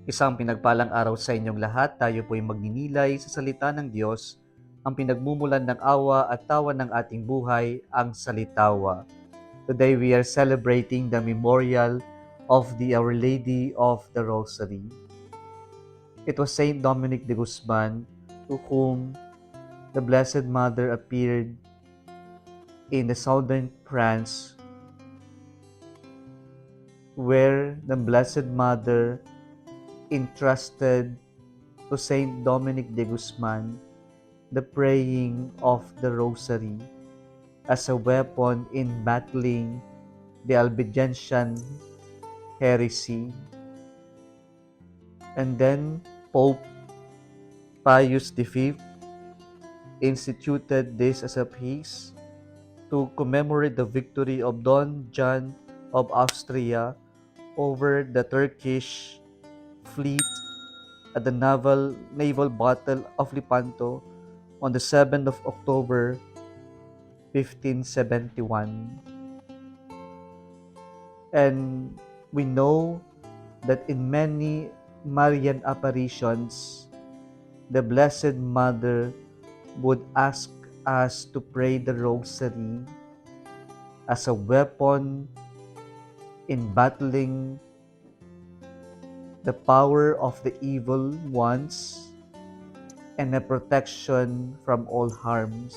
Isang pinagpalang araw sa inyong lahat. Tayo po'y magninilay sa salita ng Diyos, ang pinagmumulan ng awa at tawa ng ating buhay, ang salitawa. Today we are celebrating the memorial of the Our Lady of the Rosary. It was Saint Dominic de Guzman to whom the Blessed Mother appeared in the southern France, where the Blessed Mother entrusted to Saint Dominic de Guzman the praying of the Rosary as a weapon in battling the Albigensian heresy. And then Pope Pius V instituted this as a feast to commemorate the victory of Don John of Austria over the Turkish fleet at the naval battle of Lepanto on the 7th of October 1571. And we know that in many Marian apparitions, the Blessed Mother would ask us to pray the Rosary as a weapon in battling the power of the evil ones and a protection from all harms.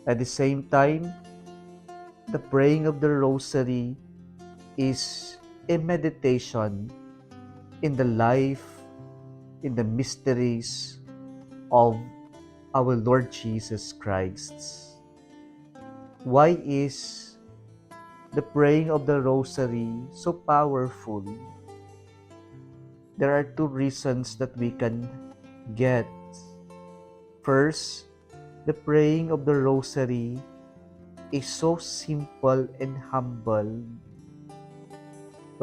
At the same time, the praying of the Rosary is a meditation in the life, in the mysteries of our Lord Jesus Christ. Why is the praying of the Rosary so powerful? There are two reasons that we can get. First, the praying of the Rosary is so simple and humble.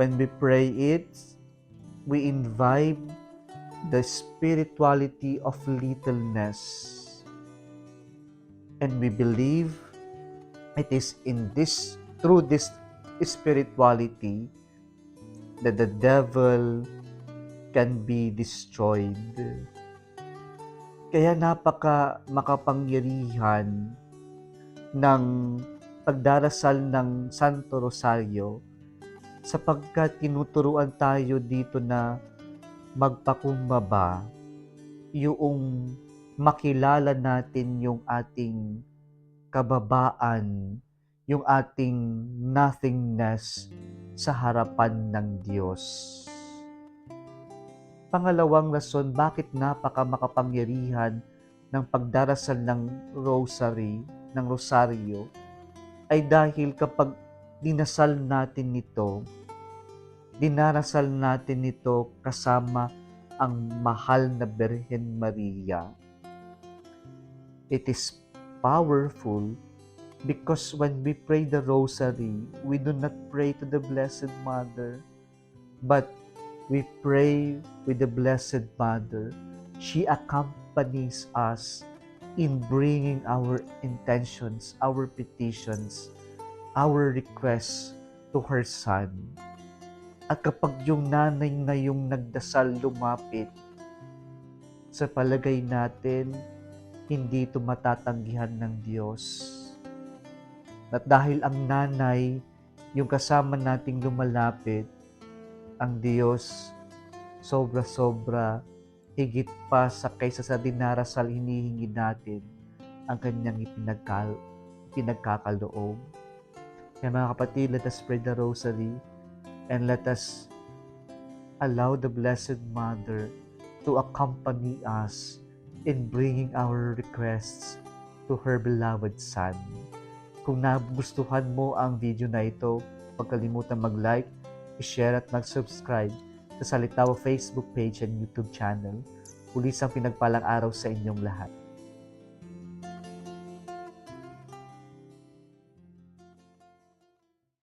When we pray it, we imbibe the spirituality of littleness. And we believe it is through this spirituality that the devil can be destroyed. Kaya makapangyarihan ng pagdarasal ng Santo Rosario sapagkat tinuturuan tayo dito na magpakumbaba, yung makilala natin yung ating kababaan, yung ating nothingness sa harapan ng Diyos. Pangalawang rason bakit makapangyarihan ng pagdarasal ng rosary, ng rosaryo, ay dahil kapag dinasal natin ito, dinarasal natin ito kasama ang mahal na Birhen Maria. It is powerful because when we pray the rosary, we do not pray to the Blessed Mother, but we pray with the Blessed Mother. She accompanies us in bringing our intentions, our petitions, our requests to her Son. At kapag yung nanay na yung nagdasal lumapit, sa palagay natin, hindi ito matatanggihan ng Diyos. At dahil ang nanay, yung kasama nating lumalapit, ang Diyos, sobra-sobra, higit pa kaysa sa dinarasal hinihingi natin ang kanyang pinagkakaloob. Kaya mga kapatid, let us pray the rosary and let us allow the Blessed Mother to accompany us in bringing our requests to her beloved Son. Kung nagustuhan mo ang video na ito, huwag kalimutan mag-like, i-share at mag-subscribe sa Salitawa Facebook page and YouTube channel. Muli isang pinagpalang araw sa inyong lahat.